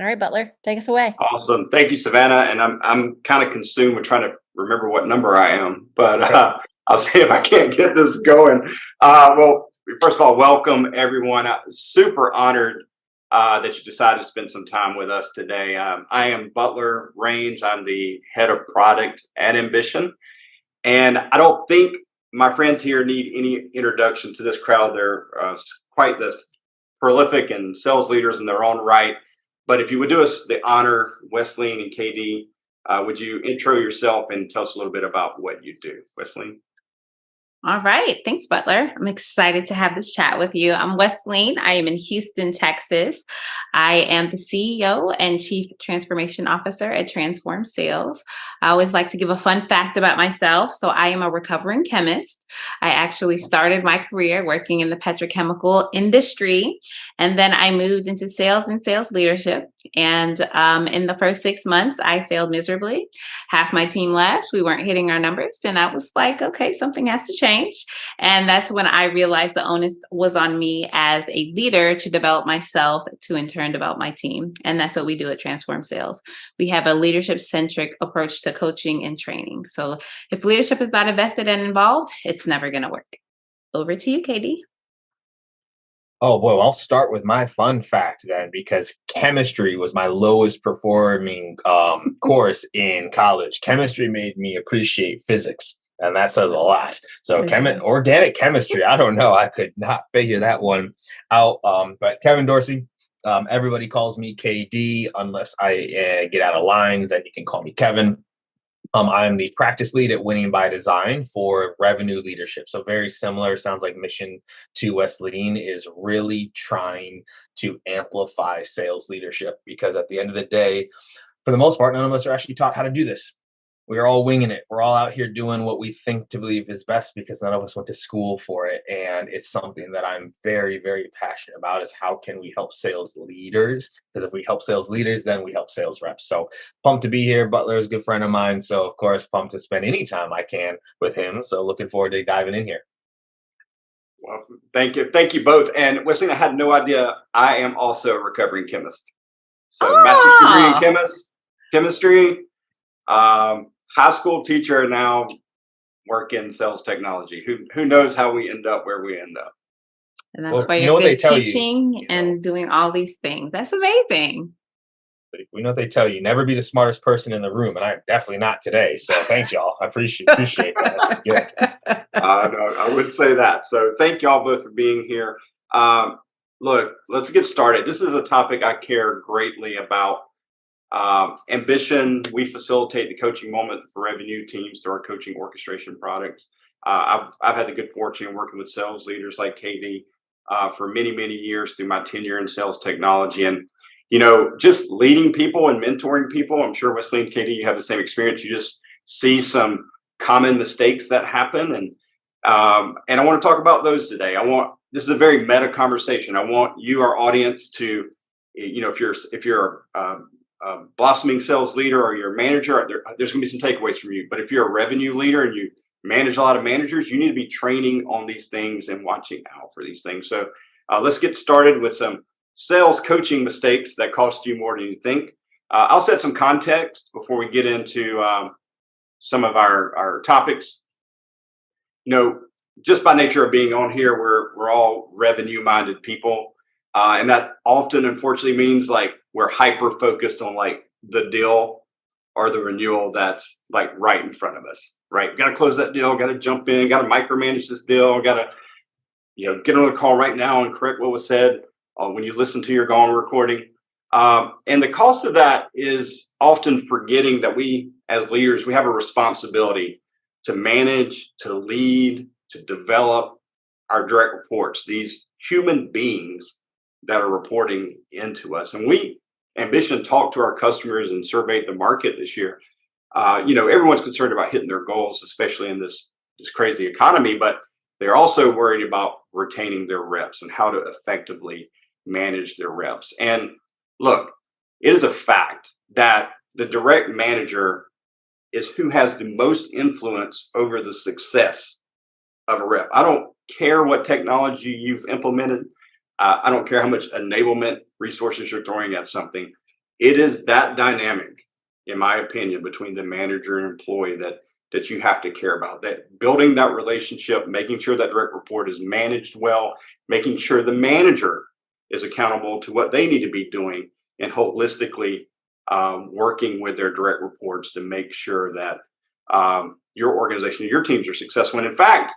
All right, Butler, take us away. Awesome. Thank you, Savannah. And I'm kind of consumed with trying to remember what number I am, but I'll see if I can't get this going. Well, first of all, welcome everyone. Super honored that you decided to spend some time with us today. I am Butler Raines. I'm the head of product at Ambition. And I don't think my friends here need any introduction to this crowd. They're quite the prolific and sales leaders in their own right. But if you would do us the honor, Wesleyne and KD, would you intro yourself and tell us a little bit about what you do, Wesleyne? All right. Thanks, Butler. I'm excited to have this chat with you. I'm Wesleyne. I am in Houston, Texas. I am the CEO and Chief Transformation Officer at Transform Sales. I always like to give a fun fact about myself. So I am a recovering chemist. I actually started my career working in the petrochemical industry, and then I moved into sales and sales leadership. And in the first 6 months, I failed miserably. Half my team left. We weren't hitting our numbers. And I was like, okay, something has to change. And that's when I realized the onus was on me as a leader to develop myself, to in turn develop my team. And that's what we do at Transform Sales. We have a leadership centric approach to coaching and training. So if leadership is not invested and involved, it's never going to work. Over to you, Katie. Oh boy, well, I'll start with my fun fact then, because chemistry was my lowest performing course in college. Chemistry made me appreciate physics, and that says a lot. So, It does. organic chemistry, I don't know, I could not figure that one out. But Kevin Dorsey, everybody calls me KD unless I get out of line. Then you can call me Kevin. I'm the practice lead at Winning by Design for revenue leadership. So very similar, sounds like mission to Wesleyne is really trying to amplify sales leadership, because at the end of the day, for the most part, none of us are actually taught how to do this. We're all winging it. We're all out here doing what we think to believe is best because none of us went to school for it. And it's something that I'm very, very passionate about, is how can we help sales leaders? Because if we help sales leaders, then we help sales reps. So pumped to be here. Butler is a good friend of mine. So of course, pumped to spend any time I can with him. So looking forward to diving in here. Well, thank you both. And Wesleyne, I had no idea I am also a recovering chemist. So master's degree in Oh, chemistry. High school teacher, now work in sales technology. Who knows how we end up where we end up? and that's Well, why you you're know what they good tell you, teaching you know, and doing all these things. That's amazing. we know what they tell you, never be the smartest person in the room. And I'm definitely not today. So thanks y'all. I appreciate that. This is good. No, I would say that. So thank y'all both for being here. Um, Look, let's get started. This is a topic I care greatly about. Ambition, we facilitate the coaching moment for revenue teams through our coaching orchestration products. I've had the good fortune of working with sales leaders like Katie for many, many years through my tenure in sales technology. And, just leading people and mentoring people, I'm sure Wesley and Katie, you have the same experience. You just see some common mistakes that happen. And I want to talk about those today. This is a very meta conversation. I want you, our audience, to, if you're blossoming sales leader or you're a manager, there's going to be some takeaways from you. But if you're a revenue leader and you manage a lot of managers, you need to be training on these things and watching out for these things. So let's get started with some sales coaching mistakes that cost you more than you think. I'll set some context before we get into some of our topics. Just by nature of being on here, we're all revenue minded people. And that often, unfortunately, means like we're hyper focused on like the deal or the renewal that's like right in front of us, right? Got to close that deal, got to jump in, got to micromanage this deal, got to, get on the call right now and correct what was said when you listen to your gone recording. And the cost of that is often forgetting that we, as leaders, we have a responsibility to manage, to lead, to develop our direct reports, these human beings that are reporting into us. And we, Ambition, talked to our customers and surveyed the market this year. Everyone's concerned about hitting their goals, especially in this crazy economy, but they're also worried about retaining their reps and how to effectively manage their reps. And look, it is a fact that the direct manager is who has the most influence over the success of a rep. I don't care what technology you've implemented. I don't care how much enablement resources you're throwing at something. it is that dynamic, in my opinion, between the manager and employee that you have to care about. That building that relationship, making sure that direct report is managed well, making sure the manager is accountable to what they need to be doing, and holistically working with their direct reports to make sure that your organization, your teams are successful. And in fact,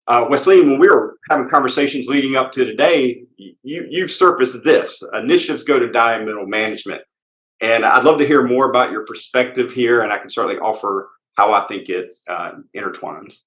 Wesleyne, when we were having conversations leading up to today, you've surfaced this: initiatives go to die in middle management. And I'd love to hear more about your perspective here, and I can certainly offer how I think it intertwines.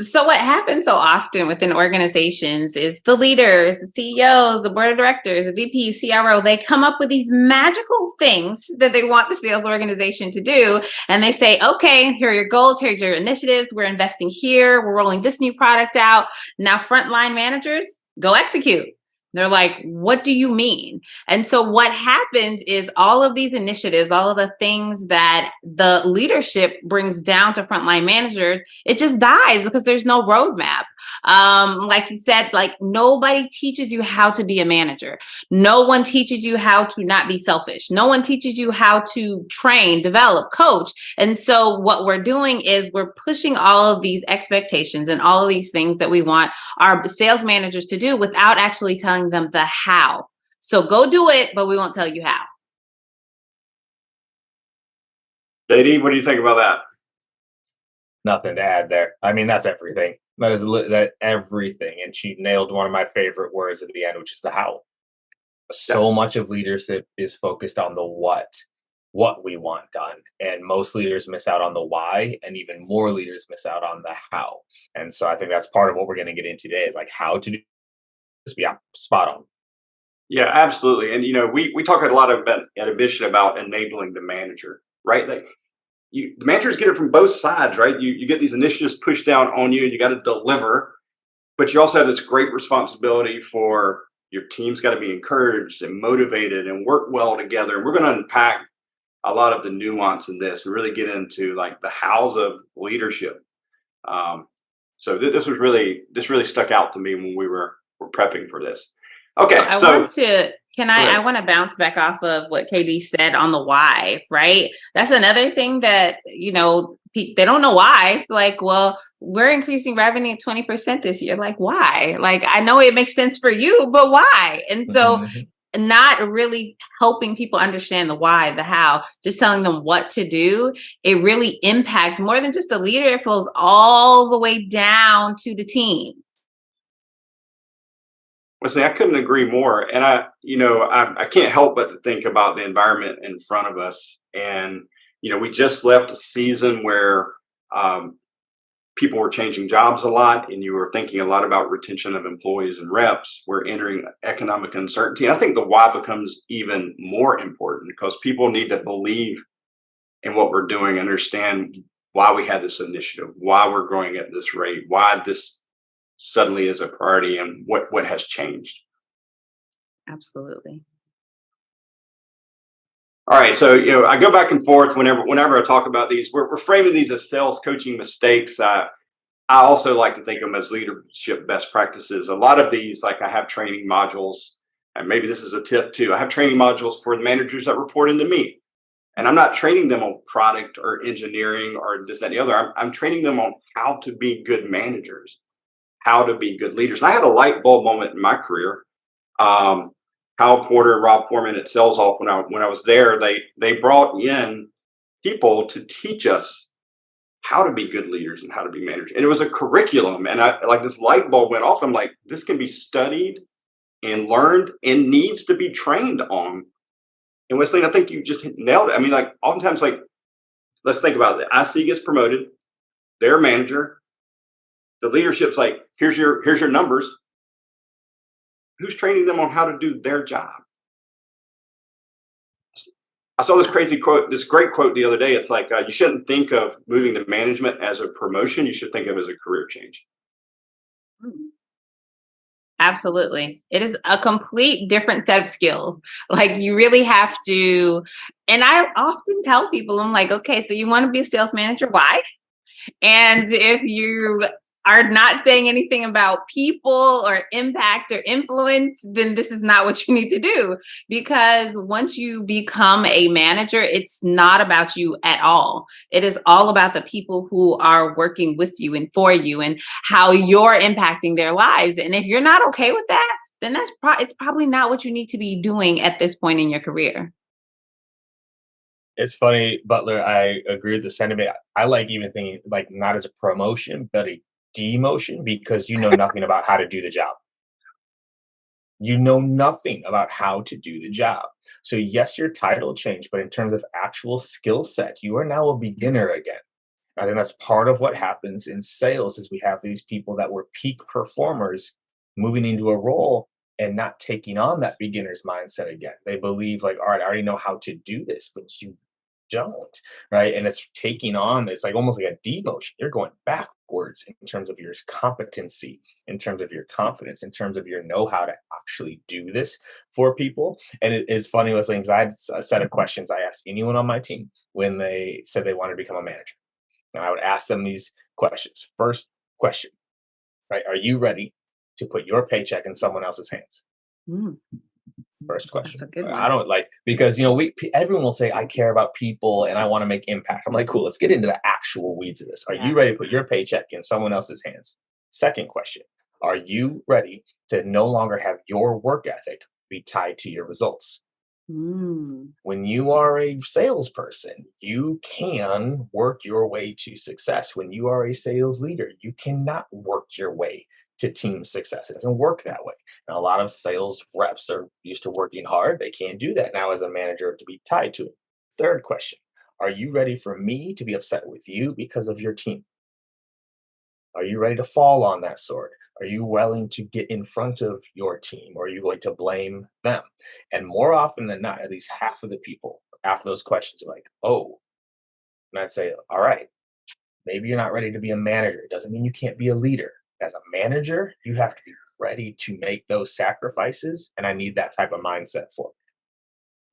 So what happens so often within organizations is the leaders, the CEOs, the board of directors, the VP, CRO, they come up with these magical things that they want the sales organization to do. And they say, okay, here are your goals, here's your initiatives, we're investing here, we're rolling this new product out. Now, frontline managers, go execute. They're like, what do you mean? And so what happens is all of these initiatives, all of the things that the leadership brings down to frontline managers, it just dies because there's no roadmap. Like you said, like nobody teaches you how to be a manager. No one teaches you how to not be selfish. No one teaches you how to train, develop, coach. And so what we're doing is we're pushing all of these expectations and all of these things that we want our sales managers to do without actually telling them the how. So go do it, but we won't tell you how. JD, what do you think about that? Nothing to add there. I mean, that's everything. That is that everything. And she nailed one of my favorite words at the end, which is the how. So much of leadership is focused on the what we want done. And most leaders miss out on the why, and even more leaders miss out on the how. And so I think that's part of what we're going to get into today is like how to do this. Yeah, spot on. Yeah, absolutely. And we talk a lot about at Ambition about enabling the manager, right? Like the managers get it from both sides, right? You get these initiatives pushed down on you, and you got to deliver, but you also have this great responsibility for your team's got to be encouraged and motivated and work well together. And we're going to unpack a lot of the nuance in this and really get into like the hows of leadership. So this really stuck out to me when we're prepping for this. Okay, I want to bounce back off of what KD said on the why, right? That's another thing that, they don't know why. It's like, well, we're increasing revenue 20% this year. Like, why? Like, I know it makes sense for you, but why? And so not really helping people understand the why, the how, just telling them what to do. It really impacts more than just the leader. It flows all the way down to the team. Wesley, I couldn't agree more. And I can't help but to think about the environment in front of us. And, we just left a season where people were changing jobs a lot, and you were thinking a lot about retention of employees and reps. We're entering economic uncertainty. And I think the why becomes even more important because people need to believe in what we're doing, understand why we had this initiative, why we're growing at this rate, why this suddenly is a priority, and what has changed. Absolutely. All right, so I go back and forth whenever I talk about these. We're framing these as sales coaching mistakes. I also like to think of them as leadership best practices. A lot of these, like I have training modules, and maybe this is a tip too. I have training modules for the managers that report into me, and I'm not training them on product or engineering or this, that, and the other. I'm training them on how to be good managers, how to be good leaders. And I had a light bulb moment in my career. Hal Porter and Rob Foreman at SalesOff, when I was there, they brought in people to teach us how to be good leaders and how to be managers. And it was a curriculum. And I like this light bulb went off. I'm like, this can be studied and learned and needs to be trained on. And Wesleyne, I think you just nailed it. I mean, like oftentimes, like, let's think about it. The IC gets promoted, they're a manager. The leadership's like, here's your numbers. Who's training them on how to do their job? I saw this great quote the other day. It's like, you shouldn't think of moving to management as a promotion. You should think of it as a career change. Absolutely. It is a complete different set of skills. Like you really have to, and I often tell people, I'm like, okay, so you want to be a sales manager. Why? And if you are not saying anything about people or impact or influence, then this is not what you need to do. Because once you become a manager, it's not about you at all. It is all about the people who are working with you and for you and how you're impacting their lives. And if you're not okay with that, then it's probably not what you need to be doing at this point in your career. It's funny, Butler. I agree with the sentiment. I like even thinking like not as a promotion, but a demotion because you know nothing about how to do the job. You know nothing about how to do the job. So yes, your title changed, but in terms of actual skill set, you are now a beginner again. I think that's part of what happens in sales is we have these people that were peak performers moving into a role and not taking on that beginner's mindset again. They believe like, all right, I already know how to do this, but you don't, right? And it's taking on, it's like almost like a demotion. You're going backwards in terms of your competency, in terms of your confidence, in terms of your know-how to actually do this for people. And it's funny, Wesleyne, because I had a set of questions I asked anyone on my team when they said they wanted to become a manager. And I would ask them these questions. First question, right? Are you ready to put your paycheck in someone else's hands? Mm, First that's question. a good I one. don't like because everyone will say I care about people and I want to make impact. I'm like, cool. Let's get into the actual weeds of this. Are Yeah. you ready to put your paycheck in someone else's hands? Second question. Are you ready to no longer have your work ethic be tied to your results? Mm, When you are a salesperson, you can work your way to success. When you are a sales leader, you cannot work your way to team success. It doesn't work that way. And a lot of sales reps are used to working hard. They can't do that now as a manager to be tied to it. Third question. Are you ready for me to be upset with you because of your team? Are you ready to fall on that sword? Are you willing to get in front of your team or are you going to blame them? And more often than not, at least half of the people after those questions are like, oh, and I'd say, all right, maybe you're not ready to be a manager. It doesn't mean you can't be a leader. As a manager, you have to be ready to make those sacrifices. And I need that type of mindset for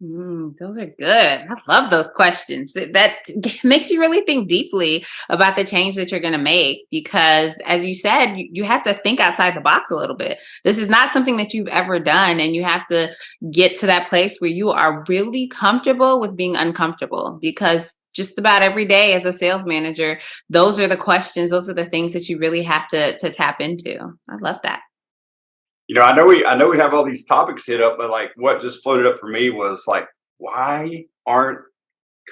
those are good. I love those questions. That makes you really think deeply about the change that you're going to make because, as you said, you have to think outside the box a little bit. This is not something that you've ever done, and you have to get to that place where you are really comfortable with being uncomfortable because just about every day as a sales manager, those are the questions, those are the things that you really have to tap into. I love that. I know we have all these topics hit up, but like what just floated up for me was like, why aren't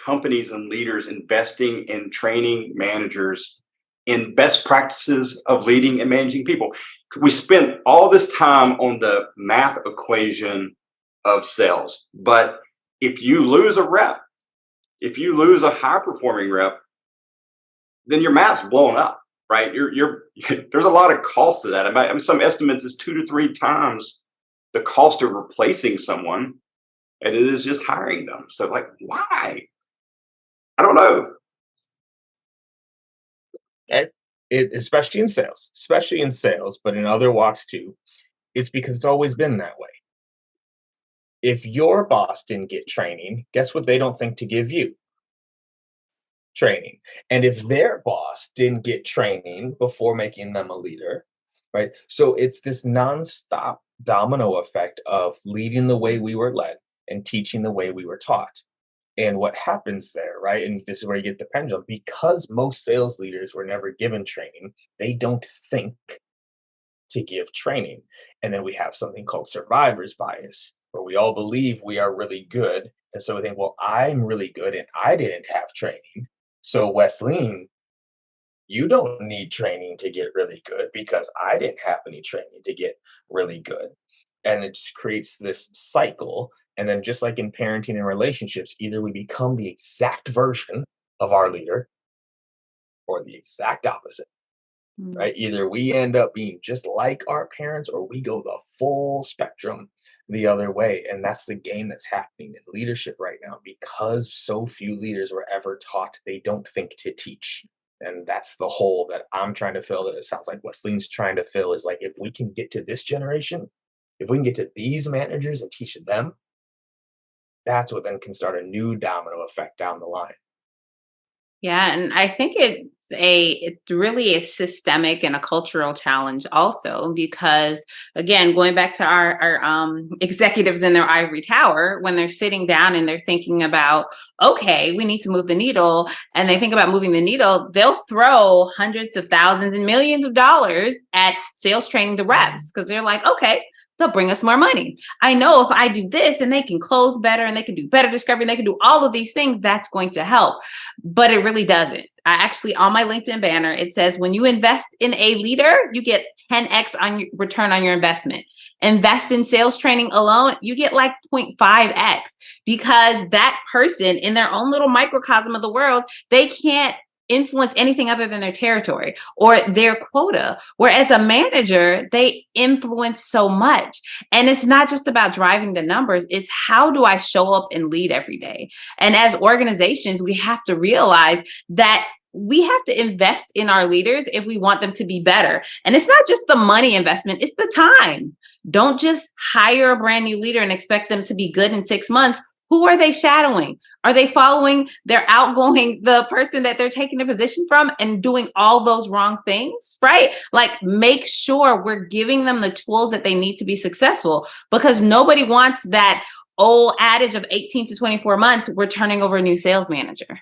companies and leaders investing in training managers in best practices of leading and managing people? We spent all this time on the math equation of sales, but if you lose a rep, if you lose a high performing rep, then your math's blown up, right? You're there's a lot of cost to that. I mean, some estimates is 2 to 3 times the cost of replacing someone, and it is just hiring them. So, like, why? I don't know. you. Okay? Especially in sales, but in other walks too, it's because it's always been that way. If your boss didn't get training, guess what they don't think to give you? Training. And if their boss didn't get training before making them a leader, right? So it's this nonstop domino effect of leading the way we were led and teaching the way we were taught. And what happens there, right? And this is where you get the pendulum. Because most sales leaders were never given training, they don't think to give training. And then we have something called survivor's bias, where we all believe we are really good. And so we think, well, I'm really good and I didn't have training. So, Wesleyne, you don't need training to get really good because I didn't have any training to get really good. And it just creates this cycle. And then, just like in parenting and relationships, either we become the exact version of our leader or the exact opposite, Mm. right? Either we end up being just like our parents or we go the full spectrum the other way. And that's the game that's happening in leadership right now because so few leaders were ever taught they don't think to teach. And that's the hole that I'm trying to fill that it sounds like Wesleyne's trying to fill is like, if we can get to this generation, if we can get to these managers and teach them, that's what then can start a new domino effect down the line. Yeah, and I think it's really a systemic and a cultural challenge also because again, going back to our executives in their ivory tower, when they're sitting down and they're thinking about, okay, we need to move the needle, and they think about moving the needle, they'll throw hundreds of thousands and millions of dollars at sales training the reps because they're like, okay, they'll bring us more money. I know if I do this and they can close better and they can do better discovery and they can do all of these things, that's going to help, but it really doesn't. I actually, on my LinkedIn banner, it says when you invest in a leader, you get 10x on your return on your investment. Invest in sales training alone, you get like 0.5x because that person in their own little microcosm of the world, they can't influence anything other than their territory or their quota. Whereas a manager, they influence so much. And it's not just about driving the numbers, it's how do I show up and lead every day? And as organizations, we have to realize that we have to invest in our leaders if we want them to be better. And it's not just the money investment, it's the time. Don't just hire a brand new leader and expect them to be good in 6 months. Who are they shadowing? Are they following their outgoing, the person that they're taking the position from and doing all those wrong things, right? Like make sure we're giving them the tools that they need to be successful because nobody wants that old adage of 18 to 24 months, we're turning over a new sales manager.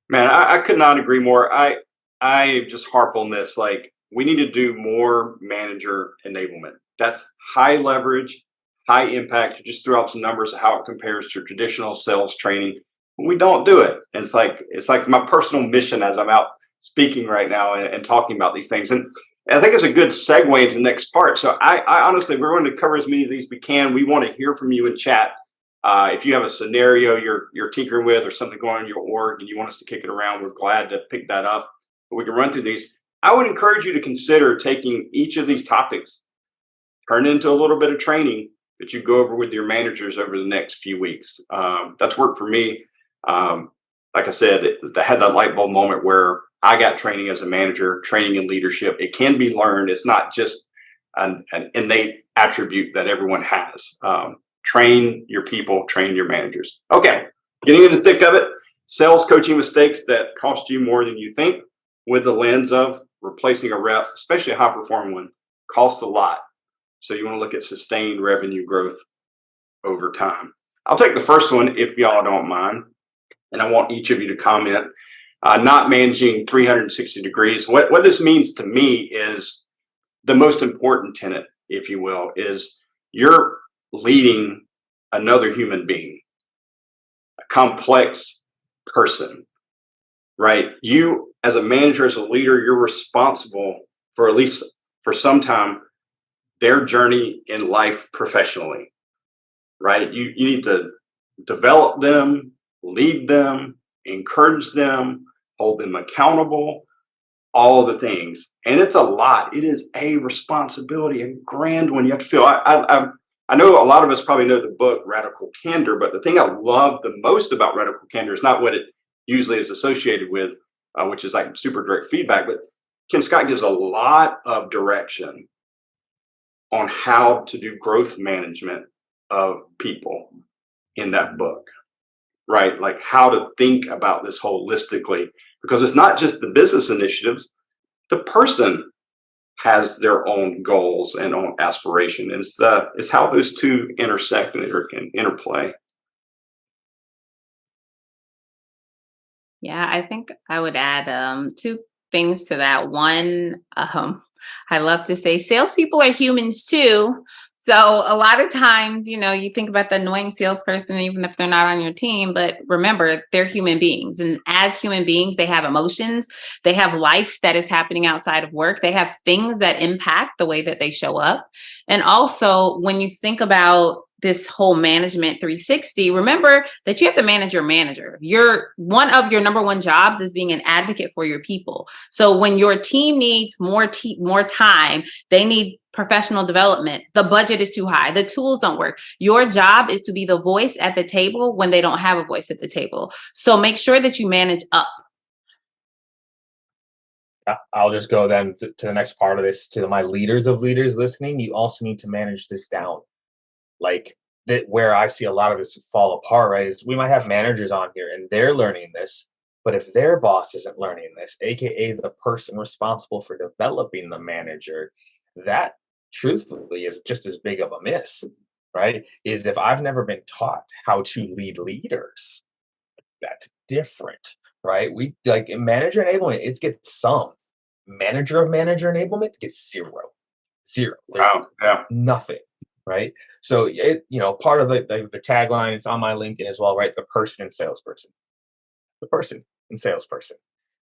Man, I could not agree more. I just harp on this. Like, we need to do more manager enablement. That's high leverage, high impact. You just threw out some numbers of how it compares to traditional sales training. We don't do it. And it's like my personal mission as I'm out speaking right now and talking about these things. And I think it's a good segue into the next part. So I honestly, we're going to cover as many of these we can. We want to hear from you in chat. If you have a scenario you're tinkering with or something going on in your org and you want us to kick it around, we're glad to pick that up. But we can run through these. I would encourage you to consider taking each of these topics, turn into a little bit of training that you go over with your managers over the next few weeks. That's worked for me. Like I said, I had that light bulb moment where I got training as a manager, training in leadership. It can be learned. It's not just an innate attribute that everyone has. Train your people, train your managers. Okay, getting in the thick of it, sales coaching mistakes that cost you more than you think with the lens of replacing a rep, especially a high performing one, costs a lot. So you want to look at sustained revenue growth over time. I'll take the first one if y'all don't mind. And I want each of you to comment. Not managing 360 degrees. What this means to me is the most important tenet, if you will, is you're leading another human being, a complex person, right? You, as a manager, as a leader, you're responsible for at least for some time their journey in life professionally, right? You need to develop them, lead them, encourage them, hold them accountable, all the things. And it's a lot. It is a responsibility, a grand one you have to feel. I know a lot of us probably know the book Radical Candor, but the thing I love the most about Radical Candor is not what it usually is associated with, which is like super direct feedback, but Ken Scott gives a lot of direction on how to do growth management of people in that book, right? Like how to think about this holistically, because it's not just the business initiatives, the person has their own goals and own aspiration. It's how those two intersect and interplay. Yeah, I think I would add two things to that. One, I love to say salespeople are humans too. So a lot of times, you think about the annoying salesperson, even if they're not on your team, but remember, they're human beings. And as human beings, they have emotions, they have life that is happening outside of work, they have things that impact the way that they show up. And also, when you think about this whole management 360, remember that you have to manage your manager. One of your number one jobs is being an advocate for your people. So when your team needs more time, they need professional development. The budget is too high. The tools don't work. Your job is to be the voice at the table when they don't have a voice at the table. So make sure that you manage up. I'll just go then to the next part of this. To my leaders of leaders listening, you also need to manage this down. Like that, where I see a lot of this fall apart, right, is we might have managers on here and they're learning this, But if their boss isn't learning this, AKA the person responsible for developing the manager, that truthfully is just as big of a miss, right? Is if I've never been taught how to lead leaders, that's different, right? We like in manager enablement, it gets some. Manager of manager enablement gets zero. Zero. There's Wow. Yeah. nothing, right? So part of the tagline, it's on my LinkedIn as well, right? The person and salesperson. The person and salesperson.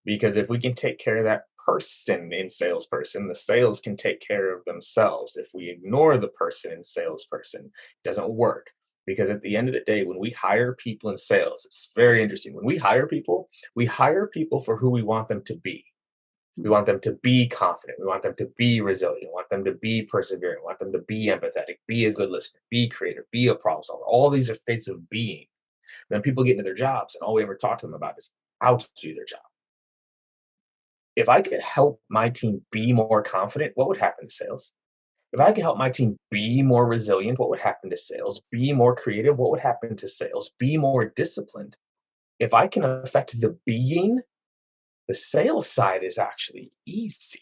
Because if we can take care of that person and salesperson, the sales can take care of themselves. If we ignore the person and salesperson, it doesn't work. Because at the end of the day, when we hire people in sales, it's very interesting. When we hire people for who we want them to be. We want them to be confident. We want them to be resilient. We want them to be persevering. We want them to be empathetic, be a good listener, be creative, be a problem solver. All these are states of being. Then people get into their jobs and all we ever talk to them about is how to do their job. If I could help my team be more confident, what would happen to sales? If I could help my team be more resilient, what would happen to sales? Be more creative, what would happen to sales? Be more disciplined. If I can affect the being, the sales side is actually easy.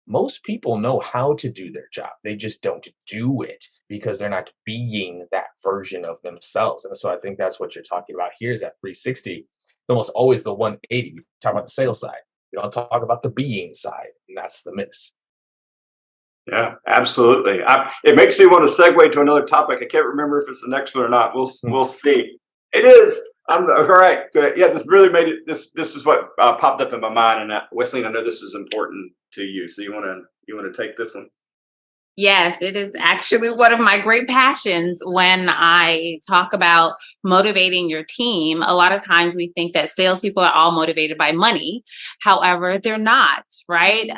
Most people know how to do their job. They just don't do it because they're not being that version of themselves. And so I think that's what you're talking about here is that 360, almost always the 180. We talk about the sales side. We don't talk about the being side. And that's the miss. Yeah, absolutely. It makes me want to segue to another topic. I can't remember if it's the next one or not. We'll see. It is. I'm all right. Yeah, this really made it. This is what popped up in my mind. And Wesleyne, I know this is important to you. So you want to take this one? Yes, it is actually one of my great passions when I talk about motivating your team. A lot of times we think that salespeople are all motivated by money. However, they're not, right?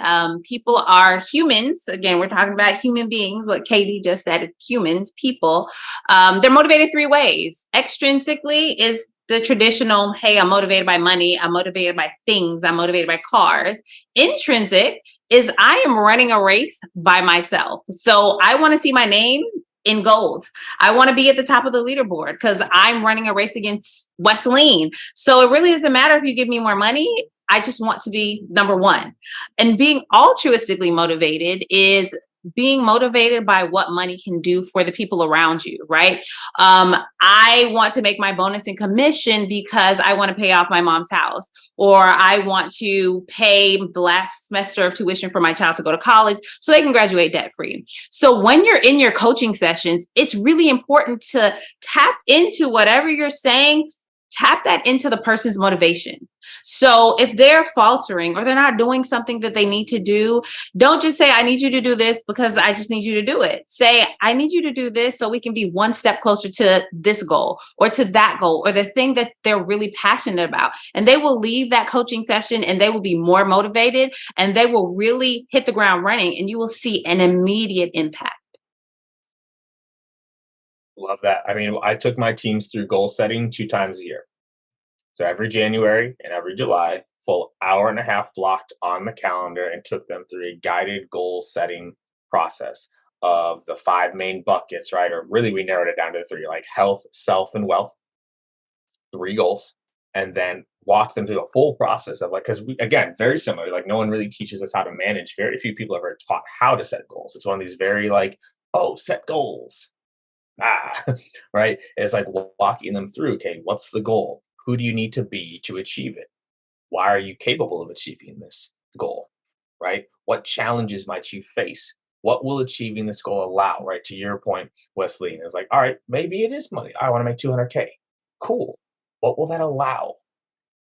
People are humans. Again, we're talking about human beings, what Katie just said, humans, people. They're motivated three ways. Extrinsically is the traditional, hey, I'm motivated by money. I'm motivated by things. I'm motivated by cars. Intrinsic is I am running a race by myself. So I want to see my name in gold. I want to be at the top of the leaderboard because I'm running a race against Wesleyne. So it really doesn't matter if you give me more money. I just want to be number one. And being altruistically motivated is being motivated by what money can do for the people around you, right? I want to make my bonus and commission because I want to pay off my mom's house, or I want to pay the last semester of tuition for my child to go to college so they can graduate debt free. So when you're in your coaching sessions, it's really important to tap into whatever you're saying. Tap that into the person's motivation. So if they're faltering or they're not doing something that they need to do, don't just say, I need you to do this because I just need you to do it. Say, I need you to do this so we can be one step closer to this goal or to that goal or the thing that they're really passionate about. And they will leave that coaching session and they will be more motivated and they will really hit the ground running and you will see an immediate impact. Love that. I mean, I took my teams through goal setting 2 times a year. So every January and every July, full hour and a half blocked on the calendar and took them through a guided goal setting process of the 5 main buckets, right? Or really we narrowed it down to 3, like health, self, and wealth, 3 goals. And then walk them through a full process of because we, again, very similar, like no one really teaches us how to manage. Very few people ever taught how to set goals. It's one of these very set goals. Right? It's like walking them through, okay, what's the goal? Who do you need to be to achieve it? Why are you capable of achieving this goal? Right? What challenges might you face? What will achieving this goal allow? Right? To your point, Wesleyne, is like, all right, maybe it is money. I want to make 200K. Cool. What will that allow?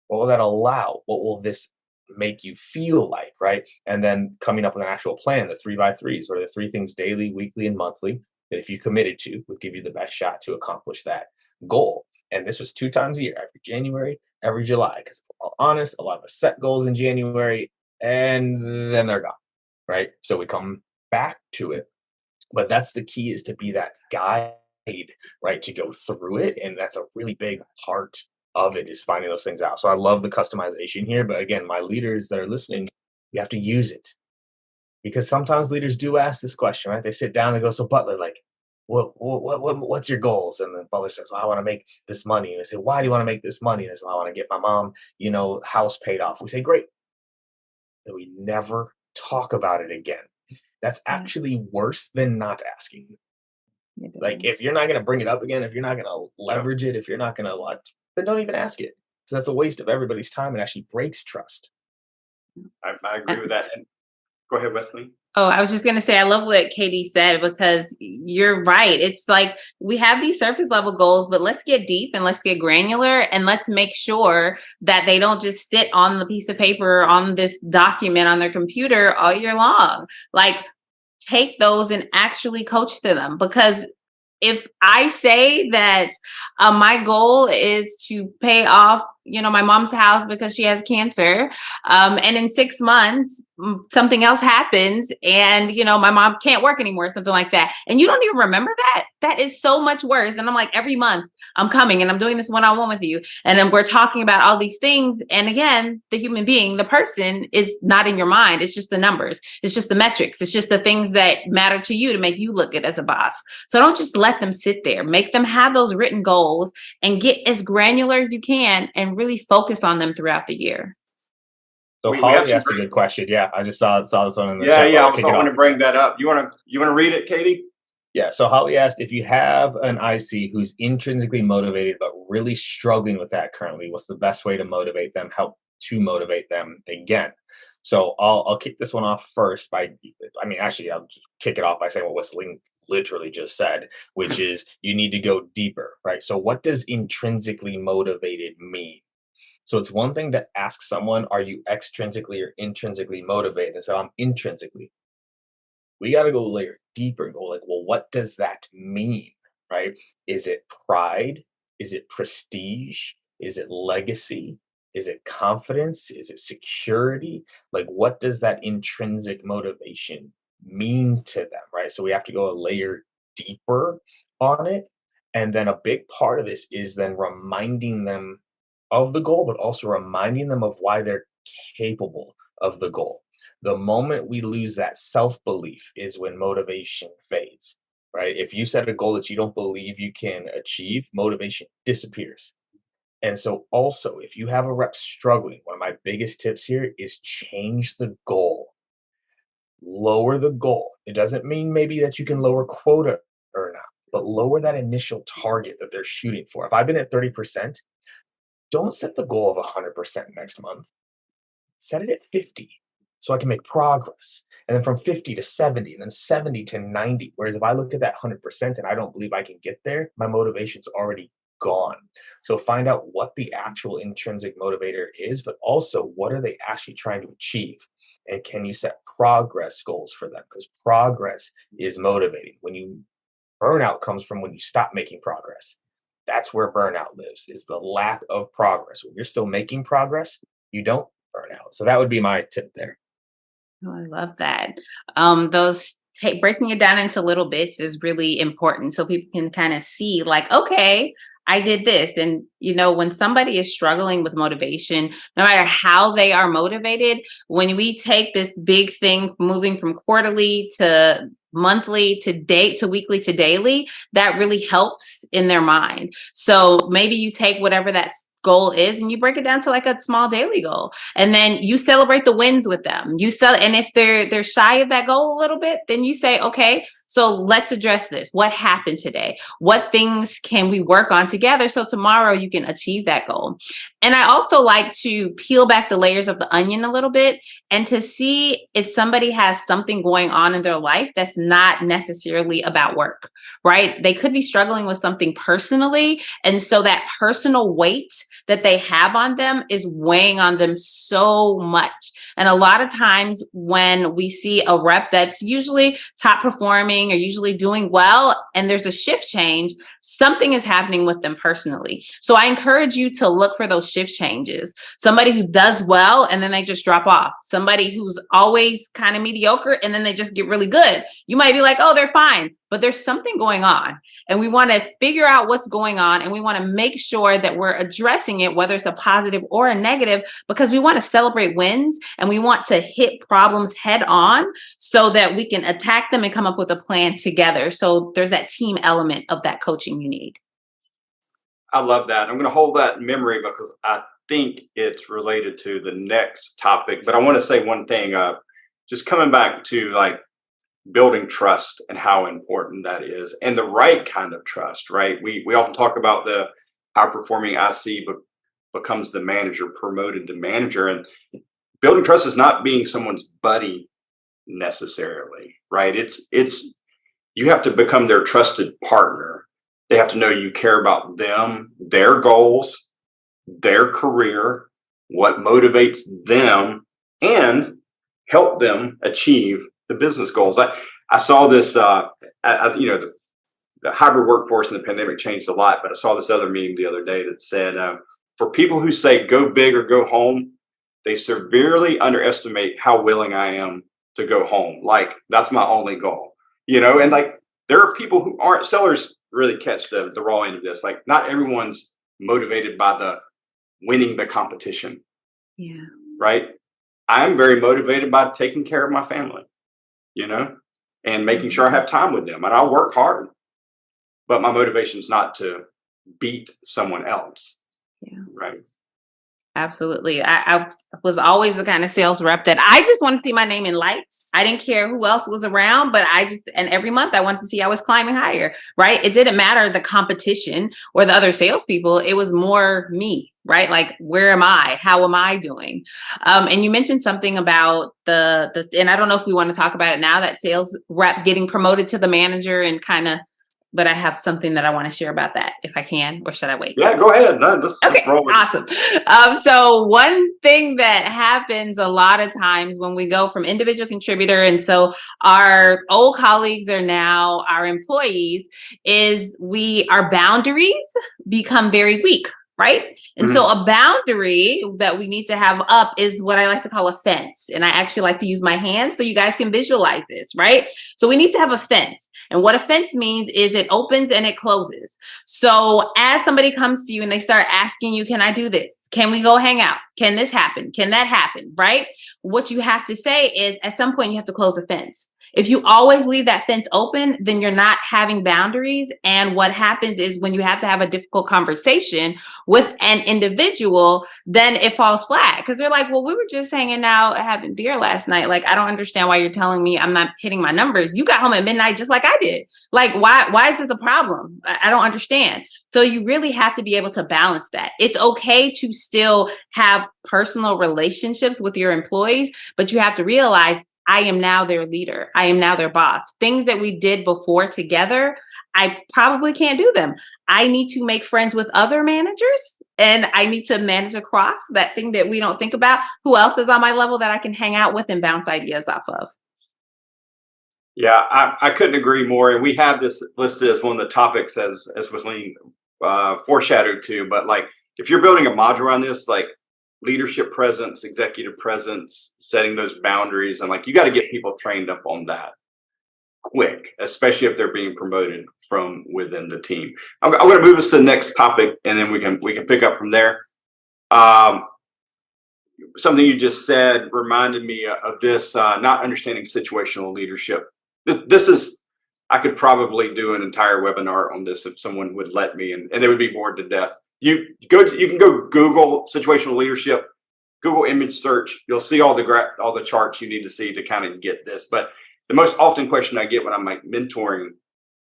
What will that allow? What will this make you feel like? Right? And then coming up with an actual plan, the 3x3s, or the 3 things daily, weekly, and monthly that if you committed to would give you the best shot to accomplish that goal. And this was 2 times a year, every January, every July. Because if we're all honest, a lot of us set goals in January and then they're gone, right? So we come back to it. But that's the key, is to be that guide, right? To go through it. And that's a really big part of it, is finding those things out. So I love the customization here. But again, my leaders that are listening, you have to use it. Because sometimes leaders do ask this question, right? They sit down and go, so Butler, what's your goals? And the Butler says, well, I want to make this money. And I say, why do you want to make this money? And I say, well, I want to get my mom, house paid off. We say, great. And we never talk about it again. That's Yeah, actually worse than not asking. it Like, if is. you're not going to bring it up again, if you're not going to Yep. leverage it, if you're not going to then don't even ask it. So that's a waste of everybody's time and actually breaks trust. I agree with that. And go ahead, Wesley. Oh, I was just going to say, I love what Katie said, because you're right. It's like we have these surface level goals, but let's get deep and let's get granular, and let's make sure that they don't just sit on the piece of paper, on this document on their computer all year long. Like, take those and actually coach to them, because if I say that my goal is to pay off, my mom's house because she has cancer, and in 6 months something else happens, and my mom can't work anymore, something like that, and you don't even remember that, that is so much worse. And I'm like, every month I'm coming and I'm doing this one-on-one with you, and then we're talking about all these things. And again, the human being, the person, is not in your mind. It's just the numbers. It's just the metrics. It's just the things that matter to you to make you look good as a boss. So don't just let them sit there. Make them have those written goals and get as granular as you can and really focus on them throughout the year. So We have Holly some asked a great. good question. Yeah, I just saw this one in the Yeah, chat yeah. while I we're was kicking hoping off. to bring that up. You want to read it, Katie? Yeah, so Holly asked, if you have an IC who's intrinsically motivated but really struggling with that currently, what's the best way to motivate them, help to motivate them again? So I'll kick this one off first actually, I'll just kick it off by saying what Wesleyne literally just said, which is you need to go deeper, right? So what does intrinsically motivated mean? So it's one thing to ask someone, are you extrinsically or intrinsically motivated? And so I'm intrinsically. We got to go a layer deeper and go like, well, what does that mean? Right? Is it pride? Is it prestige? Is it legacy? Is it confidence? Is it security? Like, what does that intrinsic motivation mean to them? Right? So we have to go a layer deeper on it. And then a big part of this is then reminding them of the goal, but also reminding them of why they're capable of the goal. The moment we lose that self-belief is when motivation fades, right? If you set a goal that you don't believe you can achieve, motivation disappears. And so also, if you have a rep struggling, one of my biggest tips here is change the goal. Lower the goal. It doesn't mean maybe that you can lower quota or not, but lower that initial target that they're shooting for. If I've been at 30%, don't set the goal of 100% next month. Set it at 50 so I can make progress. And then from 50 to 70, and then 70 to 90. Whereas if I look at that 100% and I don't believe I can get there, my motivation's already gone. So find out what the actual intrinsic motivator is, but also what are they actually trying to achieve? And can you set progress goals for them? Because progress is motivating. Burnout comes from when you stop making progress. That's where burnout lives, is the lack of progress. When you're still making progress, you don't burn out. So that would be my tip there. Oh, I love that. Breaking it down into little bits is really important, so people can kind of see, like, okay, I did this. And, when somebody is struggling with motivation, no matter how they are motivated, when we take this big thing, moving from quarterly to monthly to day to weekly to daily, that really helps in their mind. So maybe you take whatever that goal is and you break it down to like a small daily goal, and then you celebrate the wins with them. And if they're shy of that goal a little bit, then you say, okay, so let's address this. What happened today? What things can we work on together so tomorrow you can achieve that goal? And I also like to peel back the layers of the onion a little bit and to see if somebody has something going on in their life that's not necessarily about work, right? They could be struggling with something personally. And so that personal weight that they have on them is weighing on them so much. And a lot of times when we see a rep that's usually top performing or usually doing well, and there's a shift change, something is happening with them personally. So I encourage you to look for those shift changes. Somebody who does well and then they just drop off. Somebody who's always kind of mediocre and then they just get really good. You might be like, oh, they're fine, but there's something going on. And we want to figure out what's going on. And we want to make sure that we're addressing it, whether it's a positive or a negative, because we want to celebrate wins and we want to hit problems head on so that we can attack them and come up with a plan together. So there's that team element of that coaching you need. I love that. I'm going to hold that in memory because I think it's related to the next topic. But I want to say one thing, just coming back to like building trust and how important that is, and the right kind of trust, right? We often talk about the high performing IC becomes the manager, promoted to manager. And building trust is not being someone's buddy necessarily, right? It's you have to become their trusted partner. They have to know you care about them, their goals, their career, what motivates them, and help them achieve the business goals. I saw this, the hybrid workforce and the pandemic changed a lot, but I saw this other meme the other day that said, for people who say go big or go home, they severely underestimate how willing I am to go home. Like, that's my only goal, and like, there are people who aren't sellers really catch the raw end of this. Like, not everyone's motivated by the winning the competition. Yeah. Right. I'm very motivated by taking care of my family, and making sure I have time with them, and I'll work hard, but my motivation is not to beat someone else. Yeah. Right. Absolutely. I was always the kind of sales rep that I just wanted to see my name in lights. I didn't care who else was around, but and every month I wanted to see I was climbing higher, right? It didn't matter the competition or the other salespeople. It was more me, right? Like, where am I? How am I doing? And you mentioned something about and I don't know if we want to talk about it now, that sales rep getting promoted to the manager and but I have something that I want to share about that, if I can, or should I wait? Yeah, go ahead. No, okay, awesome. So one thing that happens a lot of times when we go from individual contributor, and so our old colleagues are now our employees, is our boundaries become very weak, right? And so a boundary that we need to have up is what I like to call a fence. And I actually like to use my hands so you guys can visualize this, right? So we need to have a fence. And what a fence means is it opens and it closes. So as somebody comes to you and they start asking you, can I do this? Can we go hang out? Can this happen? Can that happen? Right? What you have to say is, at some point you have to close the fence. If you always leave that fence open, then you're not having boundaries. And what happens is, when you have to have a difficult conversation with an individual, then it falls flat, because they're like, well, we were just hanging out having beer last night. Like, I don't understand why you're telling me I'm not hitting my numbers. You got home at midnight just like I did. Like, why is this a problem? I don't understand. So you really have to be able to balance that. It's okay to still have personal relationships with your employees, but you have to realize, I am now their leader. I am now their boss. Things that we did before together, I probably can't do them. I need to make friends with other managers, and I need to manage across that thing that we don't think about. Who else is on my level that I can hang out with and bounce ideas off of? Yeah, I couldn't agree more. And we have this listed as one of the topics, as Wesleyne foreshadowed to. But like, if you're building a module on this, like, leadership presence, executive presence, setting those boundaries, and like, you got to get people trained up on that quick, especially if they're being promoted from within the team. I'm going to move us to the next topic, and then we can pick up from there. Something you just said reminded me of this, not understanding situational leadership. This is, I could probably do an entire webinar on this if someone would let me, and they would be bored to death. You can go Google situational leadership, Google image search. You'll see all the charts you need to see to kind of get this. But the most often question I get when I'm like mentoring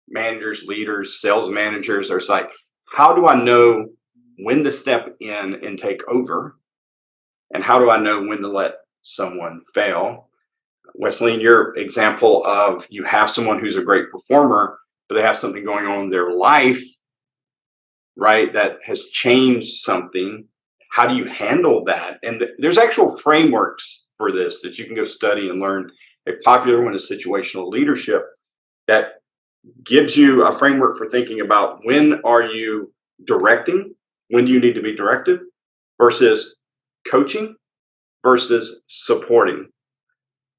managers, leaders, sales managers, are like, how do I know when to step in and take over? And how do I know when to let someone fail? Wesleyne, your example of, you have someone who's a great performer, but they have something going on in their life, right, that has changed something. How do you handle that? And there's actual frameworks for this that you can go study and learn. A popular one is situational leadership, that gives you a framework for thinking about, when are you directing when do you need to be directive versus coaching versus supporting,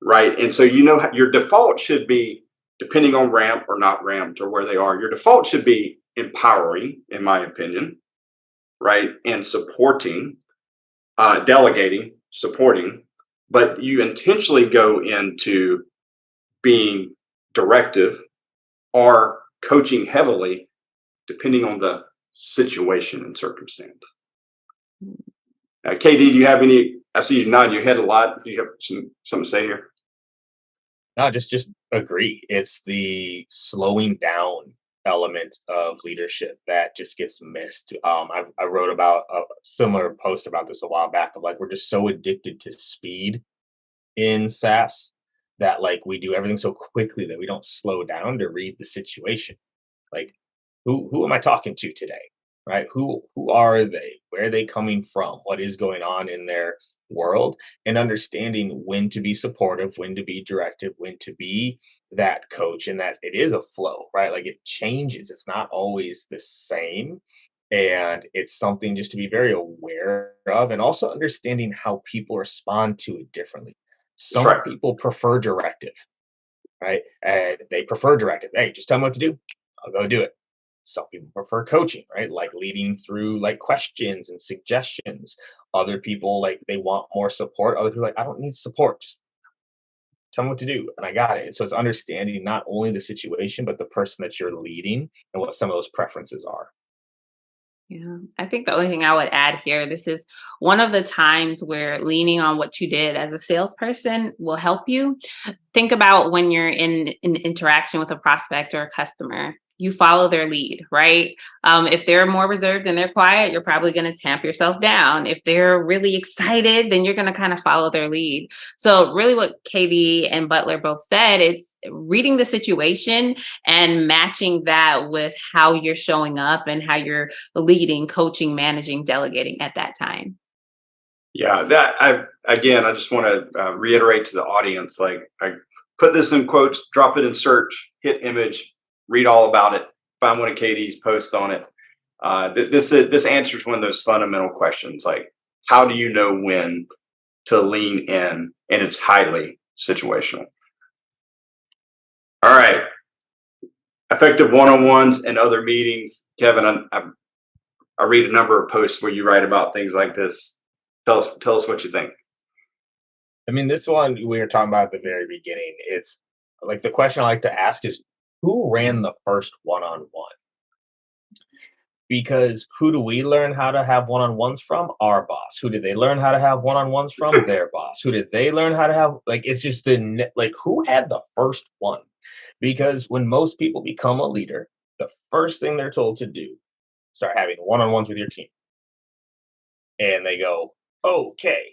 right? And so, your default should be, depending on ramp or not ramped or where they are, your default should be empowering, in my opinion, right? And supporting, delegating, supporting, but you intentionally go into being directive or coaching heavily, depending on the situation and circumstance. KD, do you have any? I see you nod your head a lot. Do you have something to say here? No, just agree. It's the slowing down element of leadership that just gets missed. I wrote about a similar post about this a while back of like we're just so addicted to speed in SaaS that like we do everything so quickly that we don't slow down to read the situation. Like who am I talking to today? Right? Who are they? Where are they coming from? What is going on in their world? And understanding when to be supportive, when to be directive, when to be that coach, and that it is a flow, right? Like it changes. It's not always the same. And it's something just to be very aware of, and also understanding how people respond to it differently. That's Some right. people prefer directive, right? And they prefer directive. Hey, just tell me what to do. I'll go do it. Some people prefer coaching, right? Like leading through like questions and suggestions. Other people like they want more support. Other people like, I don't need support. Just tell me what to do and I got it. So it's understanding not only the situation, but the person that you're leading and what some of those preferences are. Yeah, I think the only thing I would add here, this is one of the times where leaning on what you did as a salesperson will help you. Think about when you're in an interaction with a prospect or a customer. You follow their lead, right? If they're more reserved and they're quiet, you're probably going to tamp yourself down. If they're really excited, then you're going to kind of follow their lead. So, really, what KD and Butler both said, it's reading the situation and matching that with how you're showing up and how you're leading, coaching, managing, delegating at that time. Yeah, I just want to reiterate to the audience, like I put this in quotes, drop it in search, hit image, read all about it, find one of Katie's posts on it. This answers one of those fundamental questions, like how do you know when to lean in, and it's highly situational. All right, effective one-on-ones and other meetings. Kevin, I read a number of posts where you write about things like this. Tell us what you think. I mean, this one we were talking about at the very beginning. It's like the question I like to ask is who ran the first one on one? Because who do we learn how to have one on ones from? Our boss. Who did they learn how to have one on ones from? Their boss. Who did they learn how to have? Like, it's just like who had the first one? Because when most people become a leader, the first thing they're told to do, start having one on ones with your team. And they go, okay.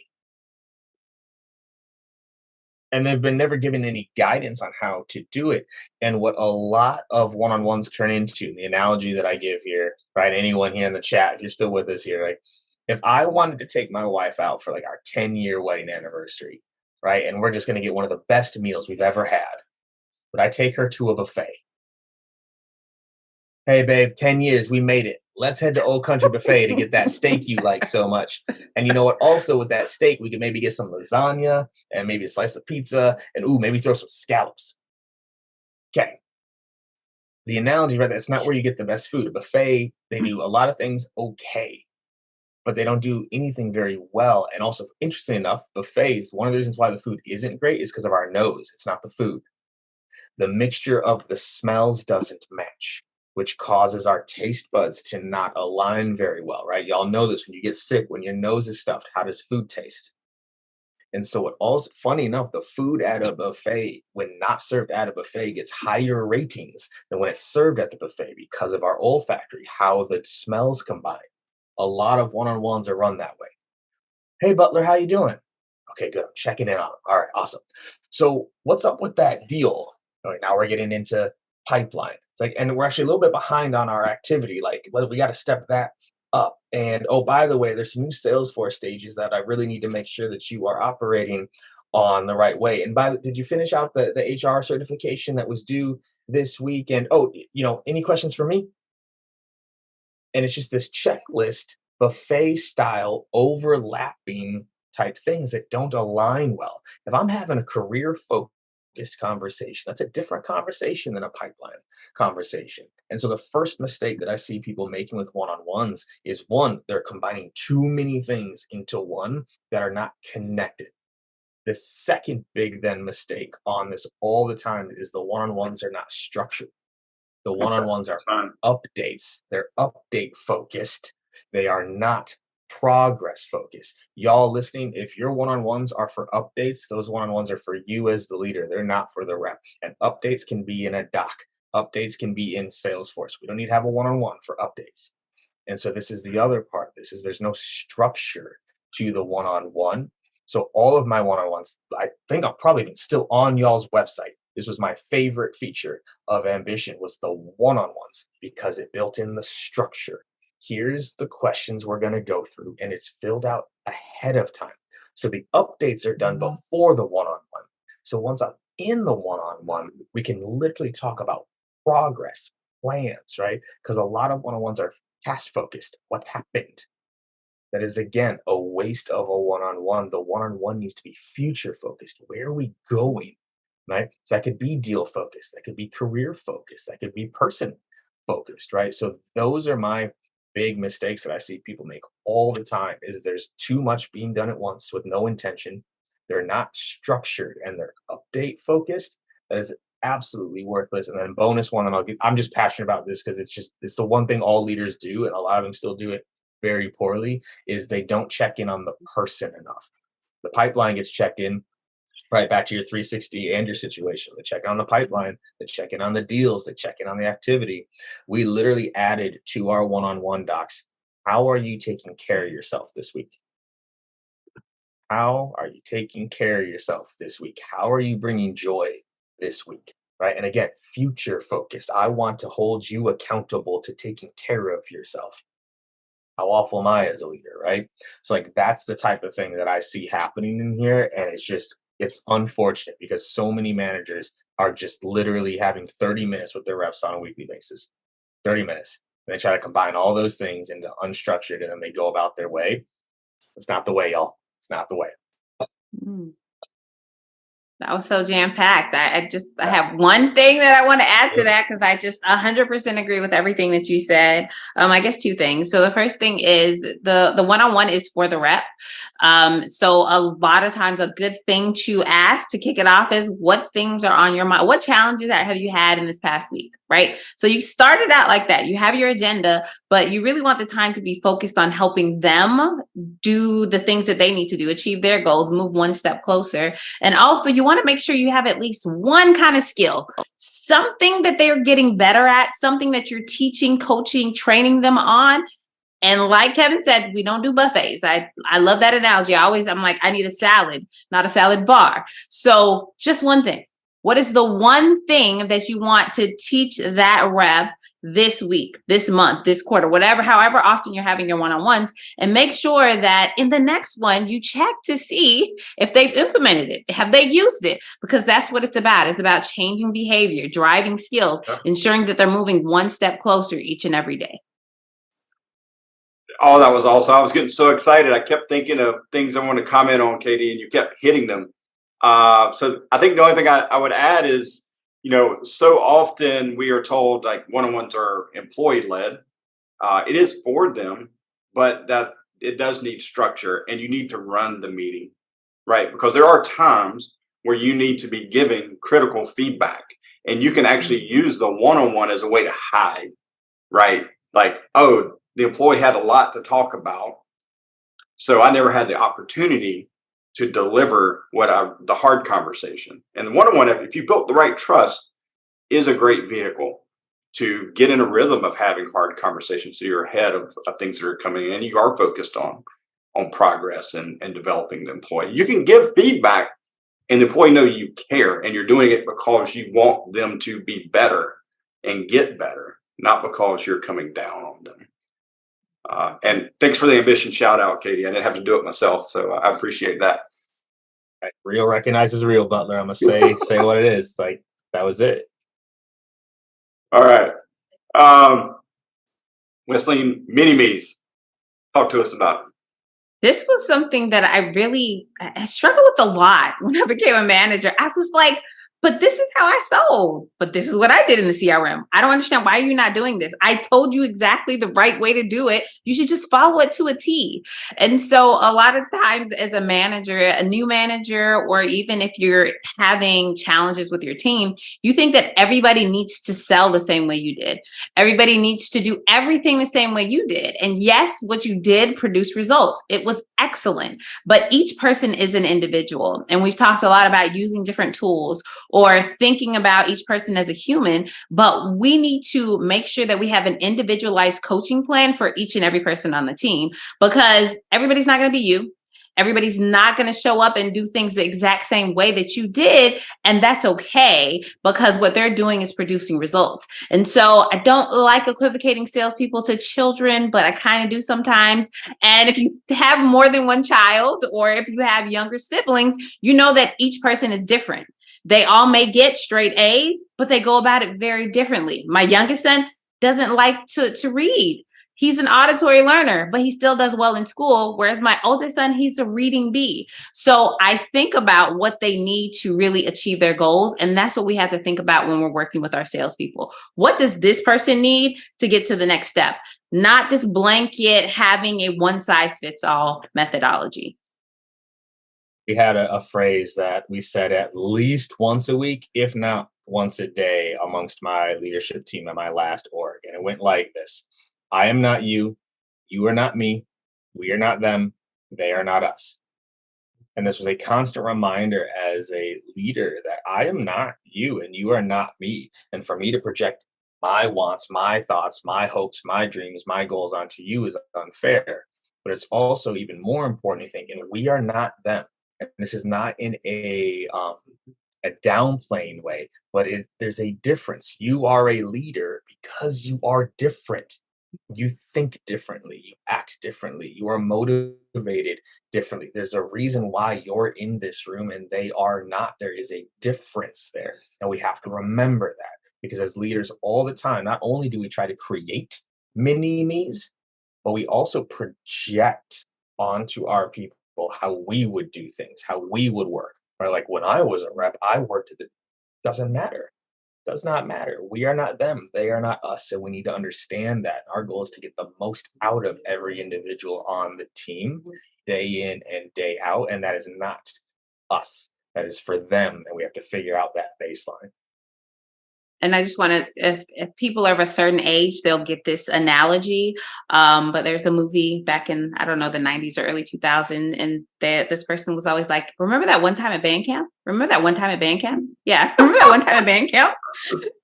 And they've been never given any guidance on how to do it. And what a lot of one-on-ones turn into, the analogy that I give here, right? Anyone here in the chat, if you're still with us here, like if I wanted to take my wife out for like our 10-year wedding anniversary, right? And we're just going to get one of the best meals we've ever had. Would I take her to a buffet? Hey, babe, 10 years, we made it. Let's head to Old Country Buffet to get that steak you like so much. And you know what? Also, with that steak, we could maybe get some lasagna and maybe a slice of pizza and, maybe throw some scallops. Okay. The analogy, right? That's not where you get the best food. A buffet, they do a lot of things okay, but they don't do anything very well. And also, interesting enough, buffets, one of the reasons why the food isn't great is because of our nose. It's not the food. The mixture of the smells doesn't match, which causes our taste buds to not align very well, right? Y'all know this when you get sick, when your nose is stuffed, how does food taste? And so what also funny enough, the food at a buffet, when not served at a buffet, gets higher ratings than when it's served at the buffet because of our olfactory, how the smells combine. A lot of one-on-ones are run that way. Hey Butler, how you doing? Okay, good. I'm checking in on them. All right, awesome. So what's up with that deal? All right, now we're getting into pipeline. It's like, and we're actually a little bit behind on our activity. Like, well, we got to step that up. And oh, by the way, there's some new Salesforce stages that I really need to make sure that you are operating on the right way. And did you finish out the HR certification that was due this week? And any questions for me? And it's just this checklist buffet style overlapping type things that don't align well. If I'm having a career focused conversation, that's a different conversation than a pipeline conversation. And so the first mistake that I see people making with one-on-ones is one, they're combining too many things into one that are not connected. The second big then mistake on this all the time is the one-on-ones are not structured. The Okay, one-on-ones are that's fine. updates. They're update focused. They are not progress focused. Y'all listening, if your one-on-ones are for updates, those one-on-ones are for you as the leader. They're not for the rep. And updates can be in a doc. Updates can be in Salesforce. We don't need to have a one-on-one for updates. And so this is the other part. This is there's no structure to the one-on-one. So all of my one-on-ones, I think I'm probably even still on y'all's website. This was my favorite feature of Ambition was the one-on-ones because it built in the structure. Here's the questions we're going to go through, and it's filled out ahead of time. So the updates are done before the one-on-one. So once I'm in the one-on-one, we can literally talk about progress, plans, right? Because a lot of one-on-ones are past focused. What happened? That is again a waste of a one-on-one. The one-on-one needs to be future focused. Where are we going? Right? So that could be deal focused, that could be career focused, that could be person focused, right? So those are my big mistakes that I see people make all the time is there's too much being done at once with no intention. They're not structured and they're update focused. That is absolutely worthless. And then bonus one, and I'm just passionate about this because it's the one thing all leaders do, and a lot of them still do it very poorly, is they don't check in on the person enough. The pipeline gets checked in right back to your 360 and your situation. They check in on the pipeline, they check in on the deals, they check in on the activity. We literally added to our one-on-one docs, how are you taking care of yourself this week? How are you taking care of yourself this week? How are you bringing joy this week? Right. And again, future focused. I want to hold you accountable to taking care of yourself. How awful am I as a leader, right? So like that's the type of thing that I see happening in here. And it's unfortunate because so many managers are just literally having 30 minutes with their reps on a weekly basis. 30 minutes. And they try to combine all those things into unstructured and then they go about their way. It's not the way, y'all. It's not the way. Mm. That was so jam-packed. I have one thing that I want to add to that because I just 100% agree with everything that you said. I guess two things. So the first thing is the one-on-one is for the rep. So a lot of times a good thing to ask to kick it off is what things are on your mind? What challenges have you had in this past week, right? So you started out like that. You have your agenda, but you really want the time to be focused on helping them do the things that they need to do, achieve their goals, move one step closer. And also you want to make sure you have at least one kind of skill, something that they're getting better at, something that you're teaching, coaching, training them on. And like Kevin said, we don't do buffets. I love that analogy. I'm like, I need a salad, not a salad bar. So just one thing. What is the one thing that you want to teach that rep this week, this month, this quarter, however often you're having your one-on-ones, and make sure that in the next one, you check to see if they've implemented it. Have they used it? Because that's what it's about. It's about changing behavior, driving skills, ensuring that they're moving one step closer each and every day. Oh, that was awesome. I was getting so excited. I kept thinking of things I wanted to comment on, Katie, and you kept hitting them. So I think the only thing I would add is, so often we are told like one-on-ones are employee led. It is for them, but that it does need structure and you need to run the meeting, right? Because there are times where you need to be giving critical feedback and you can actually use the one-on-one as a way to hide, right? Like, oh, the employee had a lot to talk about. So I never had the opportunity to deliver the hard conversation. And the one-on-one, if you built the right trust, is a great vehicle to get in a rhythm of having hard conversations. So you're ahead of things that are coming in. You are focused on progress and developing the employee. You can give feedback and the employee know you care and you're doing it because you want them to be better and get better, not because you're coming down on them. And thanks for the ambition shout out, Katie. I didn't have to do it myself, so I appreciate that. Right. Real recognizes real, Butler. I'm gonna say what it is. Like that was it. All right, Wesleyne, mini me's. Talk to us about it. This was something that I struggled with a lot when I became a manager. I was like, but this is how I sold. But this is what I did in the CRM. I don't understand, why are you not doing this? I told you exactly the right way to do it. You should just follow it to a T. And so a lot of times as a manager, a new manager, or even if you're having challenges with your team, you think that everybody needs to sell the same way you did. Everybody needs to do everything the same way you did. And yes, what you did produced results. It was excellent, but each person is an individual. And we've talked a lot about using different tools or thinking about each person as a human, but we need to make sure that we have an individualized coaching plan for each and every person on the team, because everybody's not going to be you. Everybody's not going to show up and do things the exact same way that you did. And that's okay, because what they're doing is producing results. And so I don't like equivocating salespeople to children, but I kind of do sometimes. And if you have more than one child, or if you have younger siblings, you know that each person is different. They all may get straight A's, but they go about it very differently. My youngest son doesn't like to read. He's an auditory learner, but he still does well in school. Whereas my oldest son, he's a reading bee. So I think about what they need to really achieve their goals. And that's what we have to think about when we're working with our salespeople. What does this person need to get to the next step? Not this blanket having a one size fits all methodology. We had a phrase that we said at least once a week, if not once a day, amongst my leadership team at my last org. And it went like this: I am not you. You are not me. We are not them. They are not us. And this was a constant reminder as a leader that I am not you and you are not me. And for me to project my wants, my thoughts, my hopes, my dreams, my goals onto you is unfair. But it's also even more important, I think, and we are not them. And this is not in a downplaying way, but there's a difference. You are a leader because you are different. You think differently, you act differently, you are motivated differently. There's a reason why you're in this room and they are not. There is a difference there. And we have to remember that, because as leaders all the time, not only do we try to create mini me's, but we also project onto our people how we would do things, how we would work. Right? Like when I was a rep, I worked at the doesn't matter. Does not matter. We are not them. They are not us. And we need to understand that. Our goal is to get the most out of every individual on the team day in and day out. And that is not us. That is for them. And we have to figure out that baseline. And I just want to, if people are of a certain age, they'll get this analogy. But there's a movie back in, I don't know, the 90s or early 2000s, and this person was always like, remember that one time at band camp? Remember that one time at band camp? Yeah, remember that one time at band camp?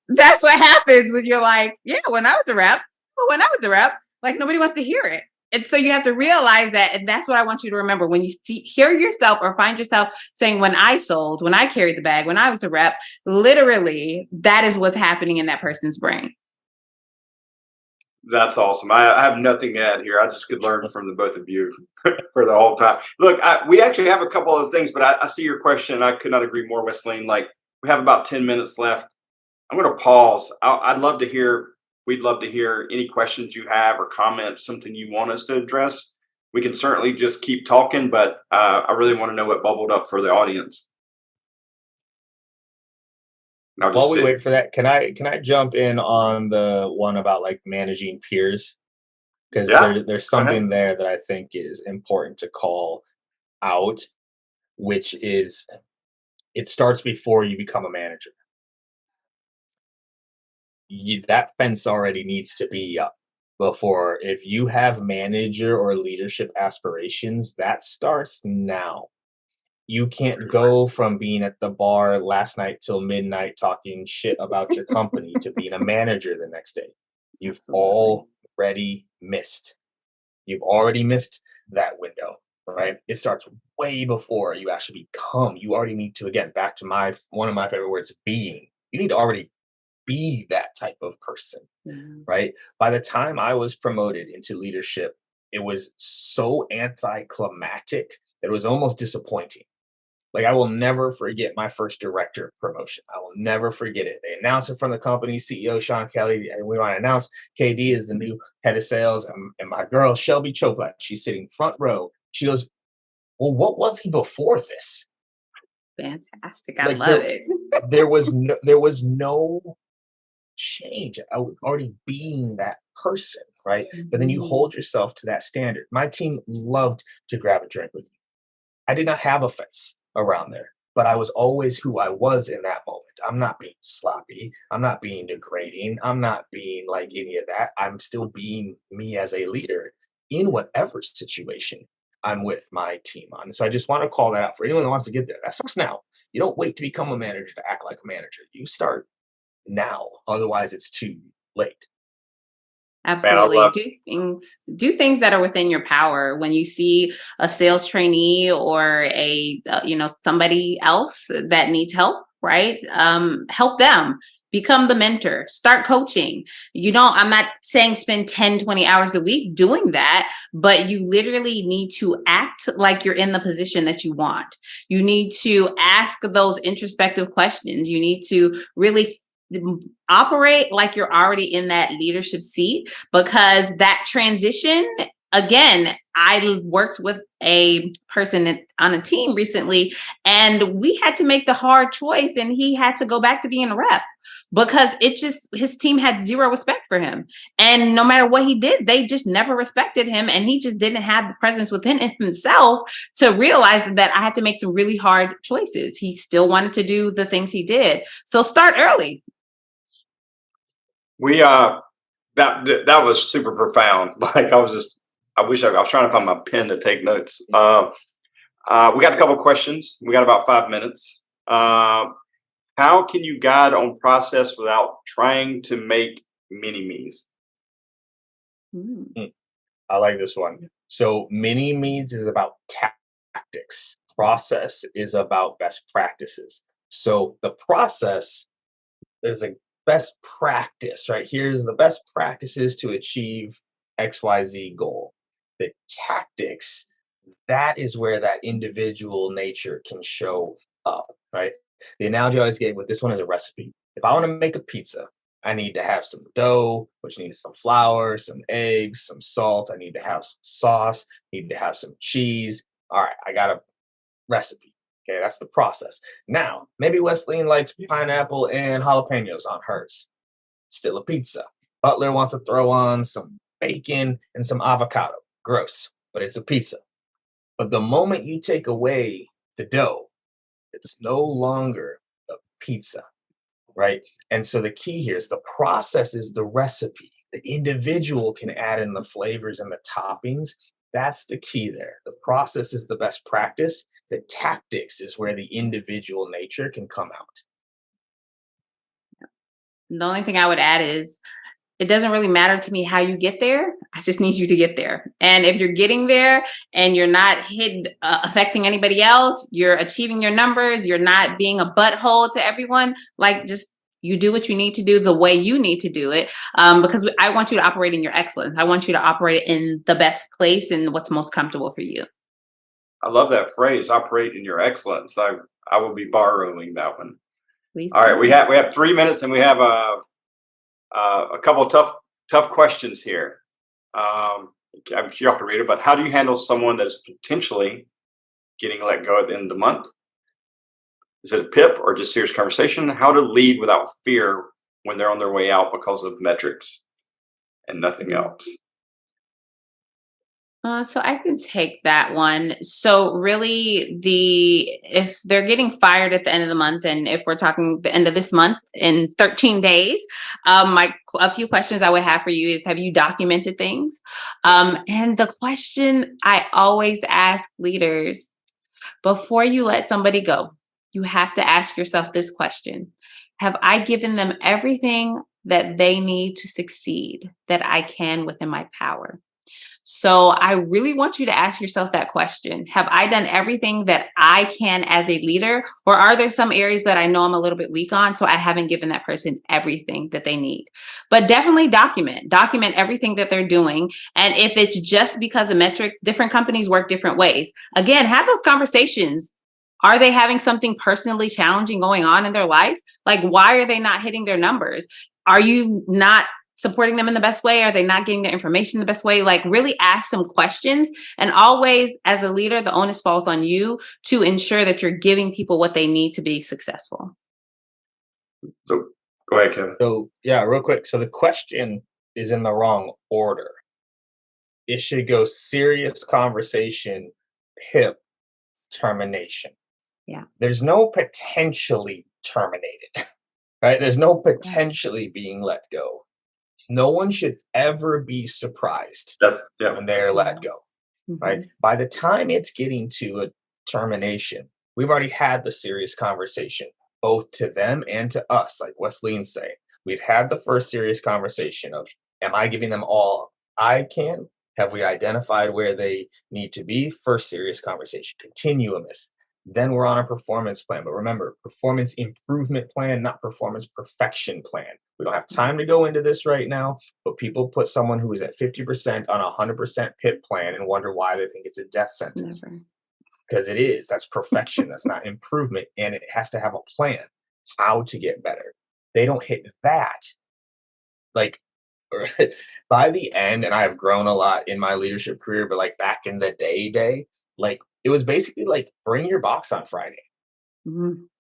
That's what happens when you're like, yeah, when I was a rep, like nobody wants to hear it. And so you have to realize that, and that's what I want you to remember when you hear yourself or find yourself saying, when I sold, when I carried the bag, when I was a rep, literally that is what's happening in that person's brain. That's awesome. I have nothing to add here. I just could learn from the both of you for the whole time. Look, we actually have a couple of things, but I see your question. I could not agree more, Wesleyne. Like, we have about 10 minutes left. I'm going to pause. We'd love to hear any questions you have or comments, something you want us to address. We can certainly just keep talking, but I really want to know what bubbled up for the audience. While we wait for that, can I jump in on the one about like managing peers? Because there's something there that I think is important to call out, which is it starts before you become a manager. That fence already needs to be up before. If you have manager or leadership aspirations, that starts now. You can't go from being at the bar last night till midnight talking shit about your company to being a manager the next day. You've already missed. You've already missed that window, right? It starts way before you actually become. You already need to, again, back to one of my favorite words, being. You need to already be that type of person, right? By the time I was promoted into leadership, it was so anticlimactic that it was almost disappointing. Like, I will never forget my first director promotion. I will never forget it. They announced it from the company, CEO Sean Kelly, and we want to announce KD is the new head of sales. And my girl, Shelby Chopra, she's sitting front row. She goes, well, what was he before this? Fantastic. I Like, love it. there was no change. I was already being that person, right? But then you Mhm. hold yourself to that standard. My team loved to grab a drink with me. I did not have a fence around there, but I was always who I was in that moment. I'm not being sloppy. I'm not being degrading. I'm not being like any of that. I'm still being me as a leader in whatever situation I'm with my team on. So I just want to call that out for anyone that wants to get there. That starts now. You don't wait to become a manager to act like a manager. You start now. Otherwise, it's too late. Man, I Absolutely. love. Do things that are within your power. When you see a sales trainee or a somebody else that needs help, right? Help them. Become the mentor. Start coaching. I'm not saying spend 10, 20 hours a week doing that, but you literally need to act like you're in the position that you want. You need to ask those introspective questions. You need to really operate like you're already in that leadership seat, because that transition, again, I worked with a person on a team recently, and we had to make the hard choice, and he had to go back to being a rep because his team had zero respect for him. And no matter what he did, they just never respected him. And he just didn't have the presence within himself to realize that I had to make some really hard choices. He still wanted to do the things he did. So start early. We that was super profound. Like I wish I was trying to find my pen to take notes. We got a couple questions. We got about 5 minutes. How can you guide on process without trying to make mini me's? Mm. Mm, I like this one. So mini me's is about tactics. Process is about best practices. So the process is a best practice, right? Here's the best practices to achieve XYZ goal. The tactics, that is where that individual nature can show up, right? The analogy I always gave with this one is a recipe. If I want to make a pizza, I need to have some dough, which needs some flour, some eggs, some salt. I need to have some sauce, need to have some cheese. All right, I got a recipe. Okay, that's the process. Now, maybe Wesleyne likes pineapple and jalapenos on hers. Still a pizza. Butler wants to throw on some bacon and some avocado. Gross, but it's a pizza. But the moment you take away the dough, it's no longer a pizza, right? And so the key here is the process is the recipe. The individual can add in the flavors and the toppings. That's the key there. The process is the best practice. The tactics is where the individual nature can come out. The only thing I would add is it doesn't really matter to me how you get there. I just need you to get there. And if you're getting there and you're not affecting anybody else, you're achieving your numbers, you're not being a butthole to everyone, like just you do what you need to do the way you need to do it. Because I want you to operate in your excellence. I want you to operate in the best place and what's most comfortable for you. I love that phrase, operate in your excellence. I will be borrowing that one. Please All right, do. we have 3 minutes and we have a couple of tough questions here. I'm sure y'all can read it, but how do you handle someone that is potentially getting let go at the end of the month? Is it a pip or just serious conversation? How to lead without fear when they're on their way out because of metrics and nothing else? So I can take that one. So really, if they're getting fired at the end of the month, and if we're talking the end of this month in 13 days, a few questions I would have for you is: have you documented things? And the question I always ask leaders before you let somebody go, you have to ask yourself this question: have I given them everything that they need to succeed that I can within my power? So I really want you to ask yourself that question. Have I done everything that I can as a leader? Or are there some areas that I know I'm a little bit weak on, so I haven't given that person everything that they need? But definitely document everything that they're doing. And if it's just because of metrics, different companies work different ways. Again, have those conversations Are they having something personally challenging going on in their life? Like, why are they not hitting their numbers? Are you not supporting them in the best way? Are they not getting their information the best way? Like, really ask some questions. And always, as a leader, the onus falls on you to ensure that you're giving people what they need to be successful. So go ahead, Kevin. So yeah, real quick. So the question is in the wrong order. It should go serious conversation, PIP, termination. Yeah. There's no potentially terminated, right? There's no potentially being let go. No one should ever be surprised when they're let go, right? By the time it's getting to a termination, we've already had the serious conversation, both to them and to us, like Wesleyne say. We've had the first serious conversation of, am I giving them all I can? Have we identified where they need to be? First serious conversation, continuous. Then we're on a performance plan. But remember, performance improvement plan, not performance perfection plan. We don't have time to go into this right now, but people put someone who is at 50% on a 100% PIP plan and wonder why they think it's a death sentence. Because it is. That's perfection. That's not improvement. And it has to have a plan how to get better. They don't hit that. Like, by the end, and I have grown a lot in my leadership career, but like back in the day, like it was basically like bring your box on Friday.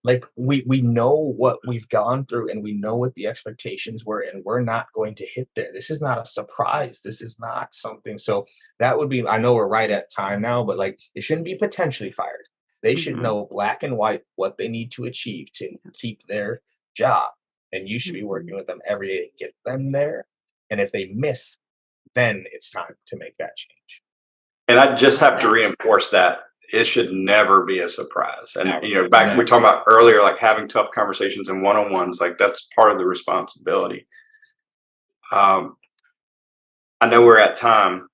Like we know what we've gone through and we know what the expectations were, and we're not going to hit there. This is not a surprise. This is not something. So that would be, I know we're right at time now, but like it shouldn't be potentially fired. They should know black and white what they need to achieve to keep their job. And you should be working with them every day to get them there. And if they miss, then it's time to make that change. And I just have to reinforce that it should never be a surprise. And back we talked about earlier, like having tough conversations and one-on-ones, like that's part of the responsibility. I know we're at time,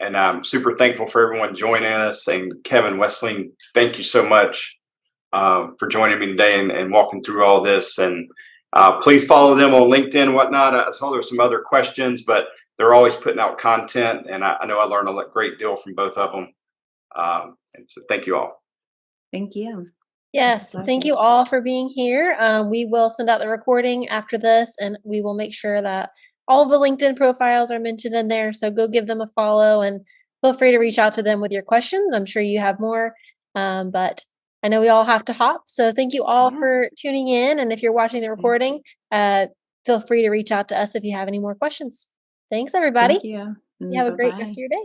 and I'm super thankful for everyone joining us. And Kevin, Wesleyne, thank you so much for joining me today and walking through all this. And please follow them on LinkedIn and whatnot. I saw there's some other questions, but they're always putting out content. And I know I learned a great deal from both of them. And so thank you all. Thank you. Yes, thank you all for being here. We will send out the recording after this, and we will make sure that all of the LinkedIn profiles are mentioned in there. So go give them a follow and feel free to reach out to them with your questions. I'm sure you have more, but I know we all have to hop. So thank you all for tuning in. And if you're watching the recording, feel free to reach out to us if you have any more questions. Thanks, everybody. Thank you. You have a great rest of your day.